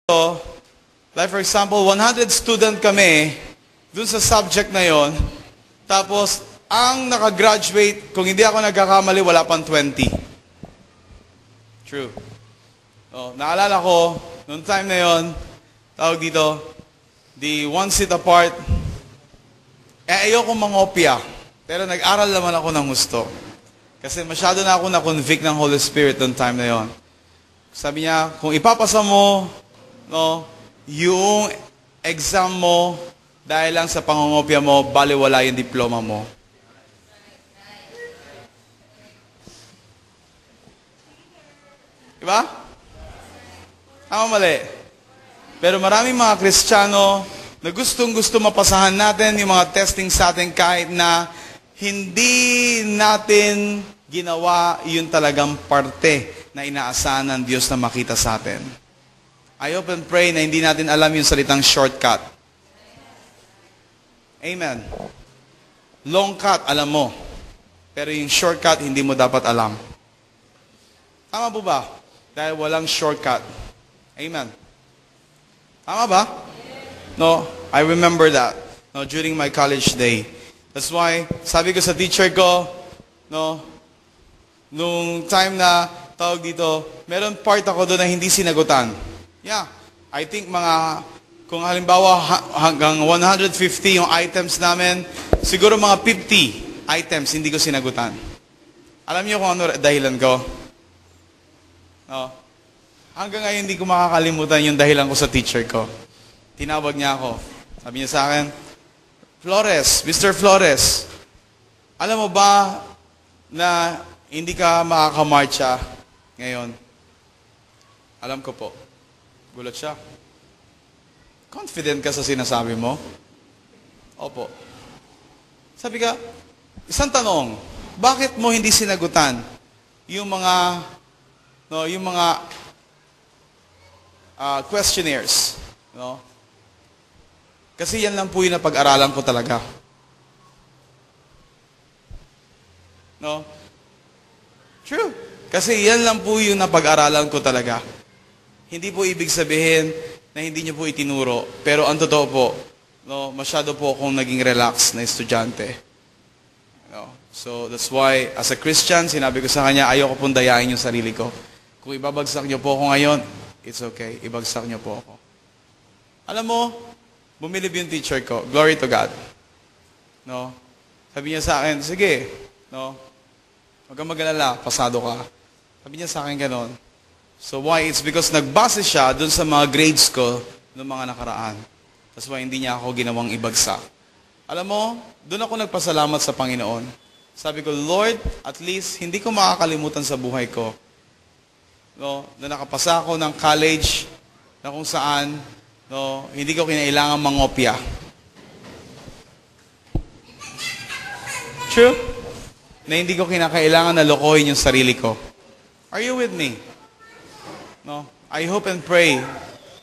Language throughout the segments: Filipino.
So, like for example, 100 student kami dun sa subject na yon. Tapos, ang nakagraduate, kung hindi ako nagkakamali, wala pang 20. True. So, naalala ko, noong time na yon, tawag dito, the one seat apart, ayoko mangopya. Pero nag-aral naman ako ng gusto. Kasi masyado na ako na-convict ng Holy Spirit noong time na yon. Sabi niya, kung ipapasa mo, yung exam mo, dahil lang sa pangongopya mo, baliwala yung diploma mo. Diba? Tama mali. Pero maraming mga Kristiyano na gustong-gusto mapasahan natin yung mga testing sa atin kahit na hindi natin ginawa yung talagang parte na inaasahan ng Diyos na makita sa atin. I hope and pray na hindi natin alam yung salitang shortcut. Amen. Long cut, alam mo. Pero yung shortcut, hindi mo dapat alam. Tama po ba? Dahil walang shortcut. Amen. Tama ba? No, I remember that. No, during my college day. That's why, sabi ko sa teacher ko, no, nung time na, tawag dito, meron part ako doon na hindi sinagutan. Yeah, I think kung halimbawa hanggang 150 yung items namin, siguro mga 50 items hindi ko sinagutan. Alam niyo kung ano dahilan ko? No. Hanggang ngayon hindi ko makakalimutan yung dahilan ko sa teacher ko. Tinawag niya ako. Sabi niya sa akin, Flores, Mr. Flores, alam mo ba na hindi ka makakamarcha ngayon? Alam ko po. Gulat siya. Confident ka sa sinasabi mo? Opo. Sabi ka, isang tanong, bakit mo hindi sinagutan yung mga questionnaires? No? Kasi yan lang po yung napag-aralan ko talaga. No? True. Kasi yan lang po yung napag-aralan ko talaga. Hindi po ibig sabihin na hindi niyo po itinuro. Pero ang totoo po, no, masyado po akong naging relax na estudyante. No? So that's why, as a Christian, sinabi ko sa kanya, ayoko pong dayain yung sarili ko. Kung ibabagsak niyo po ako ngayon, it's okay. Ibagsak niyo po ako. Alam mo, bumilib yung teacher ko. Glory to God. No? Sabi niya sa akin, sige, no? Huwag kang mag-alala, pasado ka. Sabi niya sa akin ganon. So why? It's because nagbase siya dun sa mga grades ko noong mga nakaraan. That's why hindi niya ako ginawang ibagsak. Alam mo, dun ako nagpasalamat sa Panginoon. Sabi ko, Lord, at least hindi ko makakalimutan sa buhay ko. No, na nakapasa ako ng college na kung saan hindi ko kinailangan mangopya. True? Na hindi ko kinakailangan na lokohin yung sarili ko. Are you with me? No? I hope and pray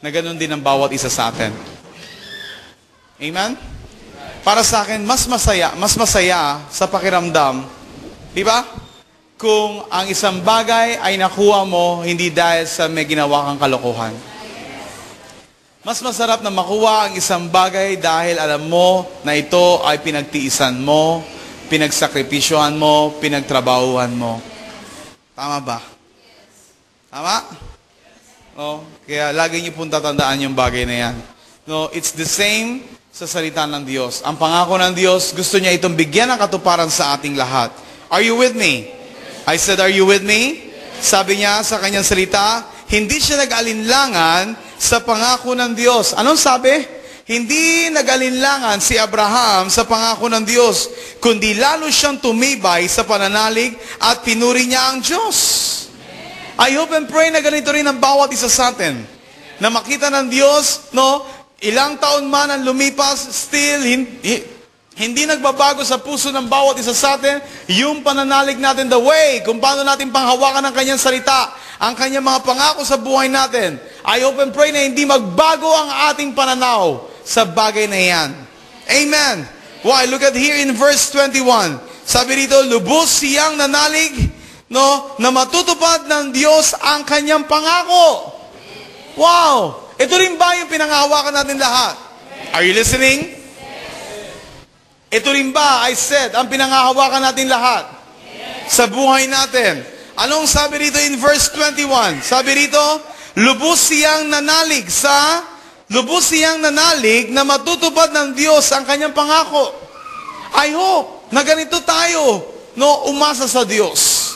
na ganun din ang bawat isa sa atin. Amen? Para sa akin, mas masaya sa pakiramdam, di ba? Kung ang isang bagay ay nakuha mo hindi dahil sa may ginawa kang kalokohan. Mas masarap na makuha ang isang bagay dahil alam mo na ito ay pinagtiisan mo, pinagsakripisyohan mo, pinagtrabahuhan mo. Tama ba? Tama? No? Kaya lagi niyo pong tatandaan yung bagay na yan. No, it's the same sa salita ng Diyos. Ang pangako ng Diyos, gusto niya itong bigyan ng katuparan sa ating lahat. Are you with me? I said, are you with me? Sabi niya sa kanyang salita, hindi siya nag-alinlangan sa pangako ng Diyos. Anong sabi? Hindi nag-alinlangan si Abraham sa pangako ng Diyos, kundi lalo siyang tumibay sa pananalig at pinuri niya ang Diyos. I hope and pray na ganito rin ang bawat isa sa atin. Na makita ng Diyos, no, ilang taon man ang lumipas, still, hindi nagbabago sa puso ng bawat isa sa atin, yung pananalig natin, the way, kung paano natin panghawakan ang kanyang salita, ang kanyang mga pangako sa buhay natin. I hope and pray na hindi magbago ang ating pananaw sa bagay na yan. Amen. Why? Look at here in verse 21. Sabi rito, lubos siyang nanalig, no, na matutupad ng Diyos ang kanyang pangako. Wow! Ito rin ba yung pinanghahawakan natin lahat? Are you listening? Ito rin ba, I said, ang pinanghahawakan natin lahat? Sa buhay natin. Anong sabi rito in verse 21? Sabi rito, lubos siyang nanalig na matutupad ng Diyos ang kanyang pangako. I hope na ganito tayo, umasa sa Diyos.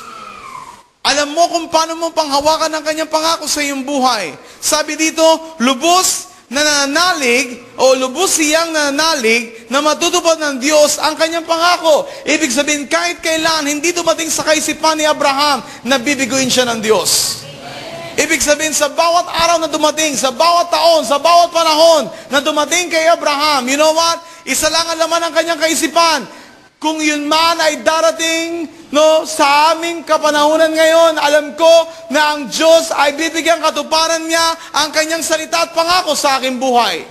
Alam mo kung paano mo panghawakan ang kanyang pangako sa iyong buhay. Sabi dito, lubos siyang nananalig na matutupad ng Diyos ang kanyang pangako. Ibig sabihin, kahit kailan, hindi dumating sa kaisipan ni Abraham na bibiguin siya ng Diyos. Ibig sabihin, sa bawat araw na dumating, sa bawat taon, sa bawat panahon na dumating kay Abraham, you know what? Isa lang ang laman ng kanyang kaisipan. Kung yun man ay darating sa aming kapanahunan ngayon, alam ko na ang Diyos ay bibigyan katuparan niya ang kanyang salita at pangako sa aking buhay.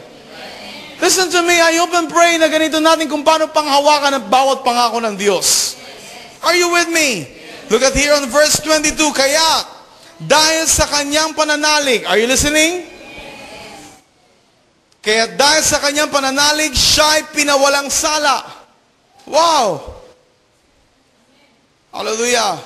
Listen to me, I hope and pray na ganito natin kung paano panghawakan ang bawat pangako ng Diyos. Are you with me? Look at here on verse 22, kaya dahil sa kanyang pananalig, are you listening? Kaya dahil sa kanyang pananalig, siya'y pinawalang sala. Wow! Hallelujah!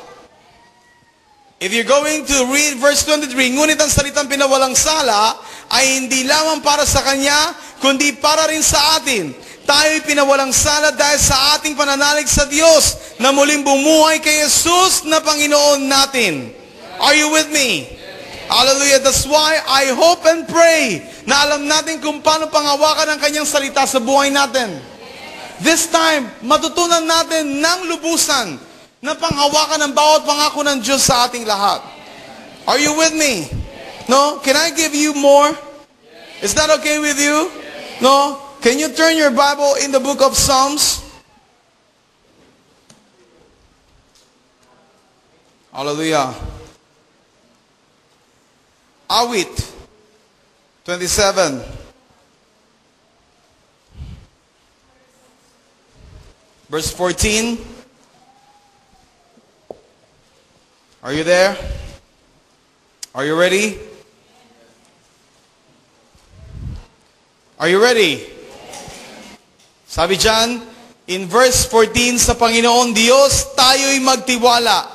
If you're going to read verse 23, ngunit ang salitang pinawalang sala ay hindi lamang para sa kanya, kundi para rin sa atin. Tayo'y pinawalang sala dahil sa ating pananalig sa Diyos na muling bumuhay kay Jesus na Panginoon natin. Are you with me? Hallelujah. That's why I hope and pray na alam natin kung paano panghawakan ang kanyang salita sa buhay natin. This time, matutunan natin ng lubusan na panghawakan ng bawat pangako ng Diyos sa ating lahat. Are you with me? No? Can I give you more? Is that okay with you? No? Can you turn your Bible in the book of Psalms? Hallelujah. Awit 27. Verse 14. Are you there? Are you ready? Are you ready? Sabi dyan, in verse 14, sa Panginoon Diyos, tayo'y magtiwala.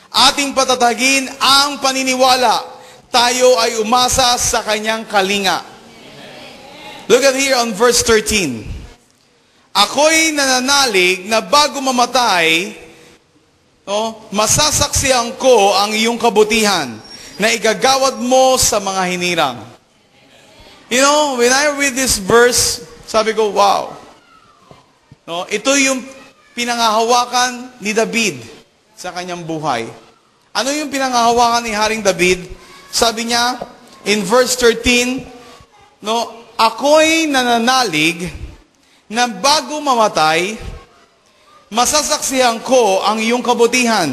Ating patatagin ang paniniwala. Tayo ay umasa sa kanyang kalinga. Look at here on verse 13. Ako'y nananalig na bago mamatay, masasaksihan ko ang iyong kabutihan na igagawad mo sa mga hinirang. You know, when I read this verse, sabi ko, wow. Ito yung pinanghahawakan ni David sa kanyang buhay. Ano yung pinanghahawakan ni Haring David? Sabi niya, in verse 13, ako'y nananalig na bago mamatay, masasaksihan ko ang iyong kabutihan.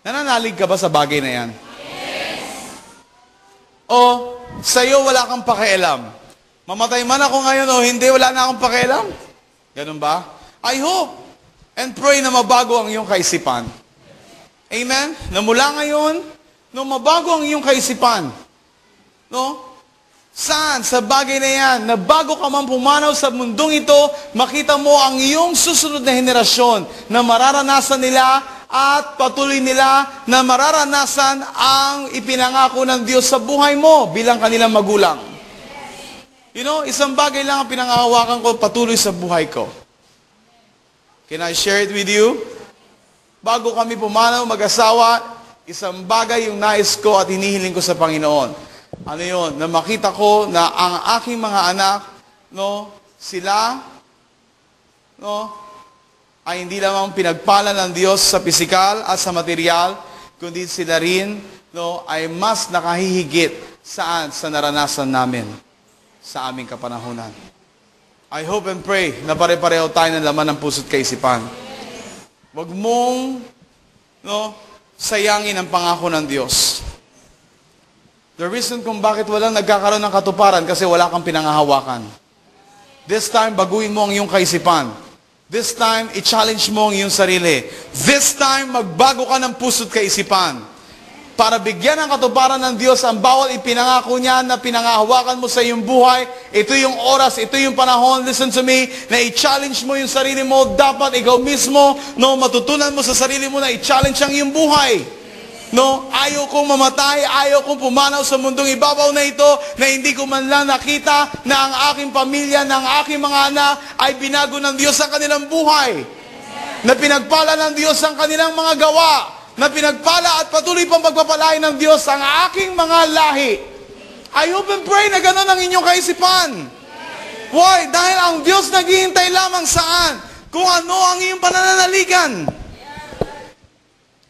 Nananalig ka ba sa bagay na yan? Yes. O, sa'yo wala kang pakialam. Mamatay man ako ngayon o hindi, wala na akong pakialam. Ganun ba? I hope and pray na mabago ang iyong kaisipan. Amen? Na mula ngayon, mabago ang iyong kaisipan. Saan? Sa bagay na yan, na bago ka man pumanaw sa mundong ito, makita mo ang iyong susunod na henerasyon na mararanasan nila at patuloy nila na mararanasan ang ipinangako ng Diyos sa buhay mo bilang kanilang magulang. Isang bagay lang ang pinanghahawakan ko patuloy sa buhay ko. Can I share it with you? Bago kami pumanaw, mag-asawa, isang bagay yung nais ko at hinihiling ko sa Panginoon. Ano yun? Na makita ko na ang aking mga anak, sila, ay hindi lamang pinagpala ng Diyos sa pisikal at sa material, kundi sila rin, ay mas nakahihigit saan sa naranasan namin sa aming kapanahunan. I hope and pray na pare-pareho tayo ng laman ng puso't kaisipan. Huwag mong, sayangin ang pangako ng Diyos. The reason kung bakit walang nagkakaroon ng katuparan kasi wala kang pinanghahawakan. This time, baguhin mo ang iyong kaisipan. This time, i-challenge mo ang iyong sarili. This time, magbago ka ng puso't kaisipan. para bigyan ng katuparan ng Diyos ang bawat ipinangako niya na pinangahawakan mo sa iyong buhay. Ito yung oras, ito yung panahon, listen to me, na i-challenge mo yung sarili mo. Dapat ikaw mismo, no, matutunan mo sa sarili mo na i-challenge ang iyong buhay. No, ayaw kong mamatay, ayaw kong pumanaw sa mundong ibabaw na ito, na hindi ko man lang nakita na ang aking pamilya, na ang aking mga anak ay binago ng Diyos ang kanilang buhay. Na pinagpala ng Diyos ang kanilang mga gawa. Na pinagpala at patuloy pang pagpapalain ng Diyos ang aking mga lahi. I hope and pray na gano'n ang inyong kaisipan. Why? Dahil ang Diyos naghihintay lamang saan? Kung ano ang iyong pananaligan.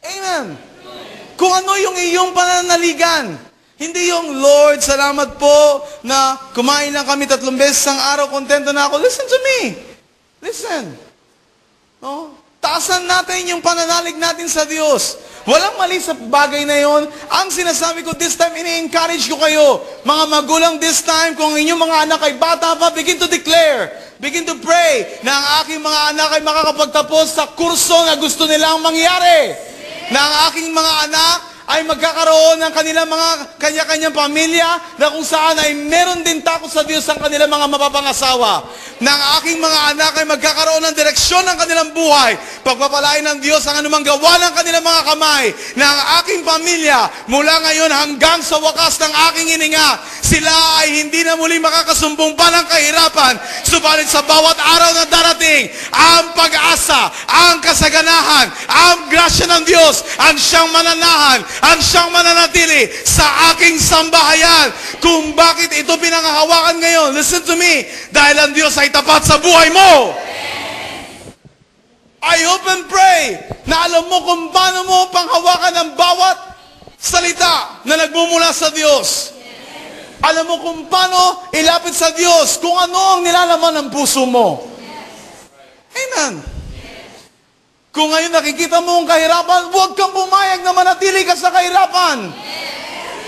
Amen. Kung ano yung iyong pananaligan. Hindi yung, Lord, salamat po na kumain lang kami 3 beses ang araw, kontento na ako. Listen to me. Listen. No? Taasan natin yung pananalig natin sa Diyos. Walang mali sa bagay na yon. Ang sinasabi ko this time, ini-encourage ko kayo. Mga magulang this time, kung ang inyong mga anak ay bata pa, begin to declare, begin to pray na ang aking mga anak ay makakapagtapos sa kurso na gusto nilang mangyari. Na ang aking mga anak ay magkakaroon ng kanilang mga kanya-kanyang pamilya na kung saan ay meron din takot sa Diyos ang kanilang mga mapapangasawa. Na ang aking mga anak ay magkakaroon ng direksyon ng kanilang buhay. Pagpapalain ng Diyos ang anumang gawa ng kanilang mga kamay. Na ang aking pamilya mula ngayon hanggang sa wakas ng aking hininga, sila ay hindi na muli makakasumbong pa ng kahirapan. Subalit sa bawat araw na darating, ang pag-asa, ang kasaganahan, ang grasya ng Diyos, ang siyang mananahan, ang siyang mananatili sa aking sambahayan. Kung bakit ito pinangahawakan ngayon, listen to me, dahil ang Diyos ay tapat sa buhay mo. I hope and pray na alam mo kung paano mo panghawakan ang bawat salita na nagmumula sa Diyos. Alam mo kung paano ilapit sa Diyos, kung ano ang nilalaman ng puso mo. Amen. Kung ngayon nakikita mo ang kahirapan, huwag kang pumayag na manatili ka sa kahirapan.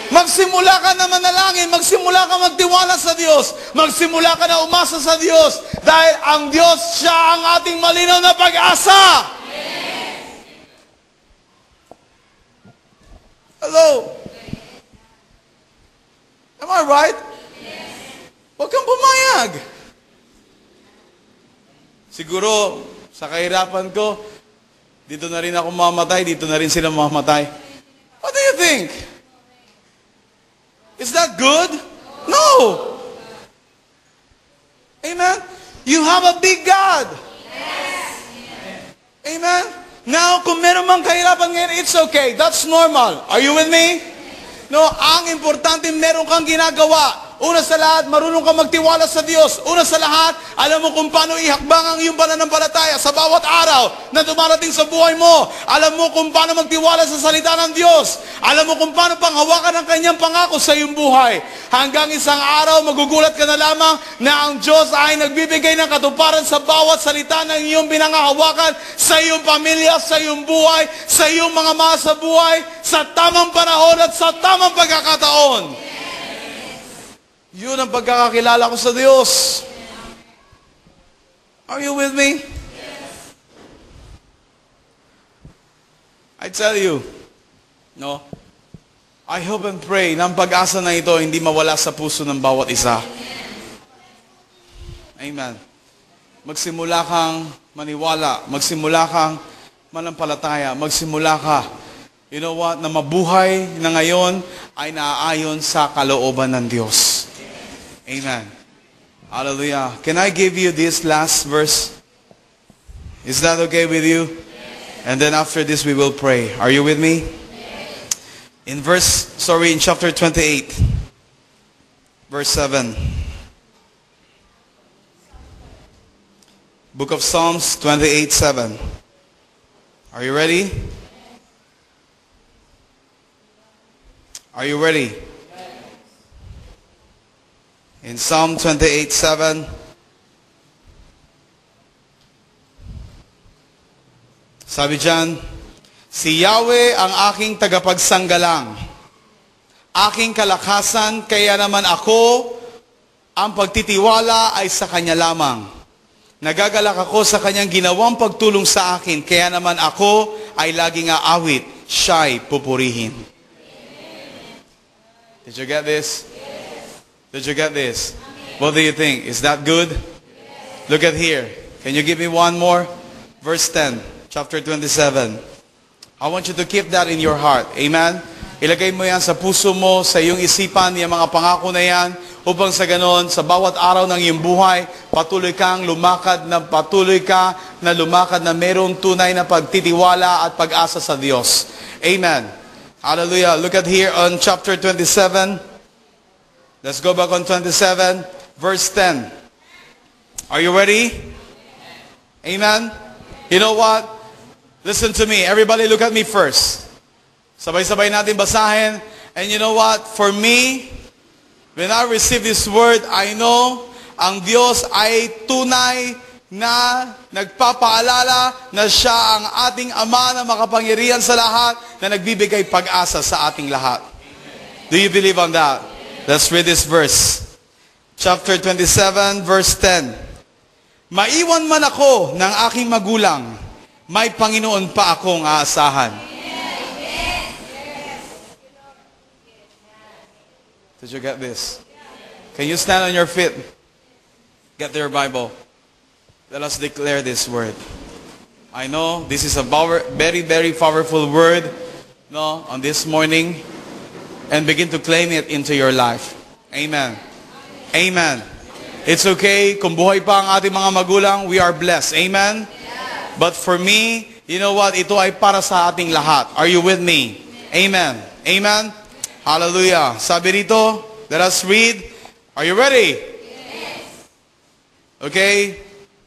Magsimula ka na manalangin, magsimula ka magtiwala sa Diyos, magsimula ka na umasa sa Diyos, dahil ang Diyos, siya ang ating malinaw na pag-asa. Hello? Am I right? Huwag kang pumayag. Siguro, sa kahirapan ko, dito na rin ako mamatay, dito na rin sila mamatay. What do you think? Is that good? No. Amen? You have a big God. Amen? Now, kung meron mang kahirapan ngayon, it's okay. That's normal. Are you with me? No, ang importante, meron kang ginagawa. Una sa lahat, marunong kang magtiwala sa Diyos. Una sa lahat, alam mo kung paano ihakbang ang iyong pananampalataya sa bawat araw na dumarating sa buhay mo. Alam mo kung paano magtiwala sa salita ng Diyos. Alam mo kung paano panghawakan ang kanyang pangako sa iyong buhay. Hanggang isang araw, magugulat ka na lamang na ang Diyos ay nagbibigay ng katuparan sa bawat salita ng iyong pinangahawakan sa iyong pamilya, sa iyong buhay, sa iyong mga mahal sa buhay, sa tamang panahon at sa tamang pagkakataon. Yun ang pagkakakilala ko sa Diyos. Are you with me? Yes. I tell you, no, I hope and pray na ang pag-asa na ito hindi mawala sa puso ng bawat isa. Amen. Magsimula kang maniwala, magsimula kang manampalataya, magsimula ka, you know what, na mabuhay na ngayon ay naaayon sa kalooban ng Diyos. Amen. Hallelujah. Can I give you this last verse? Is that okay with you? Yes. And then after this we will pray. Are you with me? Yes. In chapter 28, verse 7. Book of Psalms 28:7. Are you ready? Are you ready? In Psalm 28:7, sabi dyan, si Yahweh ang aking tagapagsanggalang, aking kalakasan, kaya naman ako, ang pagtitiwala ay sa Kanya lamang. Nagagalak ako sa Kanyang ginawang pagtulong sa akin, kaya naman ako ay laging aawit, siya'y pupurihin. Did you get this? Did you get this? What do you think? Is that good? Look at here. Can you give me one more? Verse 10, chapter 27. I want you to keep that in your heart. Amen? Ilagay mo yan sa puso mo, sa iyong isipan, yung mga pangako na yan, upang sa ganon, sa bawat araw ng iyong buhay, patuloy ka na lumakad na mayroong tunay na pagtitiwala at pag-asa sa Diyos. Amen. Hallelujah. Look at here on chapter 27. Let's go back on 27, verse 10. Are you ready? Amen. You know what? Listen to me. Everybody look at me first. Sabay-sabay natin basahin. And you know what? For me, when I receive this word, I know ang Diyos ay tunay na nagpapaalala na siya ang ating Ama na makapangyarihan sa lahat na nagbibigay pag-asa sa ating lahat. Do you believe on that? Let's read this verse. Chapter 27, verse 10. Maiwan man ako ng aking magulang, may Panginoon pa akong aasahan. Did you get this? Can you stand on your feet? Get your Bible. Let us declare this word. I know this is a very, very powerful word on this morning. And begin to claim it into your life. Amen. Amen. It's okay. Kung buhay pa ang ating mga magulang, we are blessed. Amen? But for me, you know what? Ito ay para sa ating lahat. Are you with me? Amen. Amen? Hallelujah. Sabi rito, let us read. Are you ready? Yes. Okay?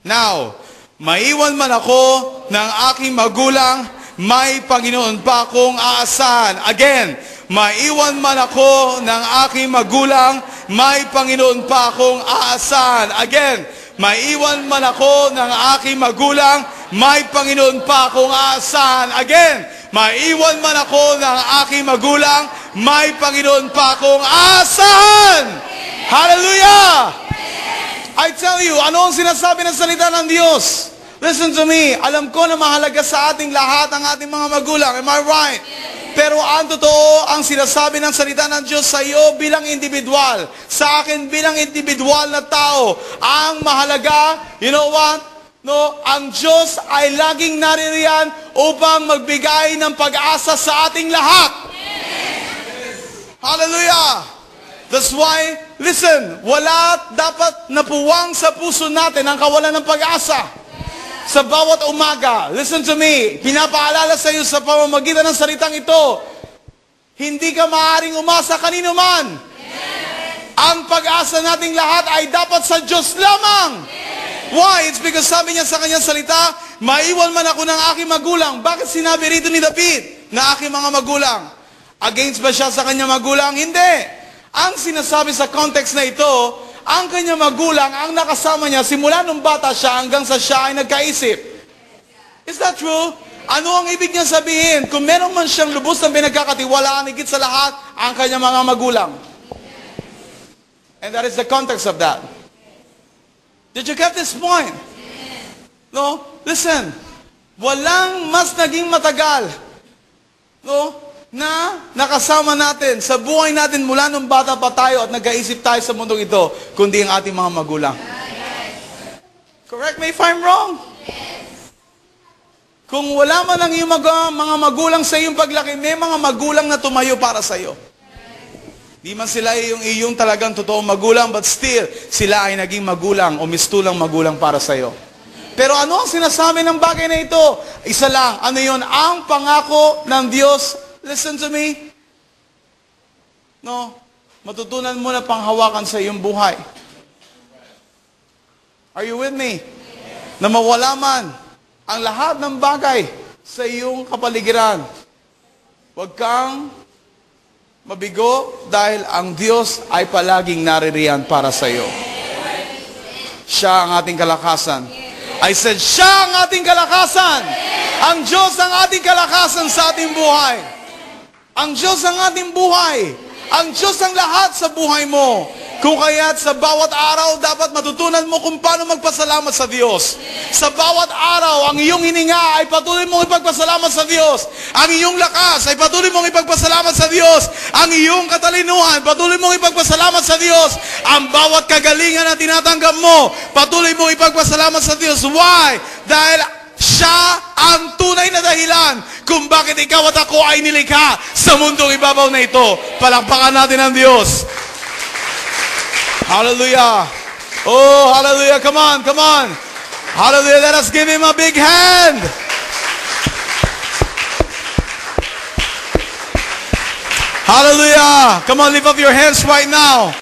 Now, maiwan man ako ng aking magulang, may Panginoon pa akong aasahan. Again, maiwan man ako ng aking magulang, may Panginoon pa akong aasahan. Again, maiwan man ako ng aking magulang, may Panginoon pa akong aasahan. Again, maiwan man ako ng aking magulang, may Panginoon pa akong aasahan. Hallelujah! I tell you, ano ang sinasabi ng salita ng Diyos? Listen to me. Alam ko na mahalaga sa ating lahat ang ating mga magulang. Am I right? Pero ang totoo, ang sinasabi ng salita ng Diyos sa iyo bilang individual, sa akin bilang individual na tao, ang mahalaga, you know what? Ang Diyos ay laging naririyan upang magbigay ng pag-asa sa ating lahat. Hallelujah! That's why, listen, wala dapat napuwang sa puso natin ang kawalan ng pag-asa. Sa bawat umaga, listen to me, pinapaalala sa iyo sa pamamagitan ng salitang ito, hindi ka maaaring umasa kanino man. Ang pag-asa nating lahat ay dapat sa Diyos lamang. Why? It's because sabi niya sa kanyang salita, maiwan man ako ng aking magulang. Bakit sinabi rito ni David na aking mga magulang? Against ba siya sa kanyang magulang? Hindi. Ang sinasabi sa context na ito, ang kanyang magulang, ang nakasama niya, simula nung bata siya hanggang sa siya ay nagkaisip. Is that true? Ano ang ibig niya sabihin? Kung meron man siyang lubos na pinagkakatiwalaan, higit sa lahat, ang kanyang mga magulang. And that is the context of that. Did you get this point? No? Listen. Walang mas naging matagal. No? Na nakasama natin sa buhay natin mula nung bata pa tayo at nag-aisip tayo sa mundong ito, kundi ang ating mga magulang. Correct me if I'm wrong. Kung wala man ang iyong mga magulang sa iyong paglaki, may mga magulang na tumayo para sa iyo. Di man sila iyong talagang totoong magulang, but still, sila ay naging magulang o mistulang magulang para sa iyo. Pero ano ang sinasabi ng bagay na ito? Isa lang, ano yun? Ang pangako ng Diyos. Listen to me. No, matutunan mo na panghawakan sa iyong buhay. Are you with me? Na mawala man ang lahat ng bagay sa iyong kapaligiran. Huwag kang mabigo dahil ang Diyos ay palaging naririyan para sa iyo. Siya ang ating kalakasan. I said, siya ang ating kalakasan. Ang Diyos ang ating kalakasan sa ating buhay. Ang Diyos ang ating buhay. Ang Diyos ang lahat sa buhay mo. Kung kaya't sa bawat araw, dapat matutunan mo kung paano magpasalamat sa Diyos. Sa bawat araw, ang iyong hininga ay patuloy mong ipagpasalamat sa Diyos. Ang iyong lakas ay patuloy mong ipagpasalamat sa Diyos. Ang iyong katalinuhan, patuloy mong ipagpasalamat sa Diyos. Ang bawat kagalingan na tinatanggap mo, patuloy mong ipagpasalamat sa Diyos. Why? Dahil siya ang tunay na dahilan kung bakit ikaw at ako ay nilikha sa mundong ibabaw na ito. Palakpakan natin ang Diyos. Hallelujah. Oh, hallelujah. Come on, come on. Hallelujah. Let us give him a big hand. Hallelujah. Come on, lift up your hands right now.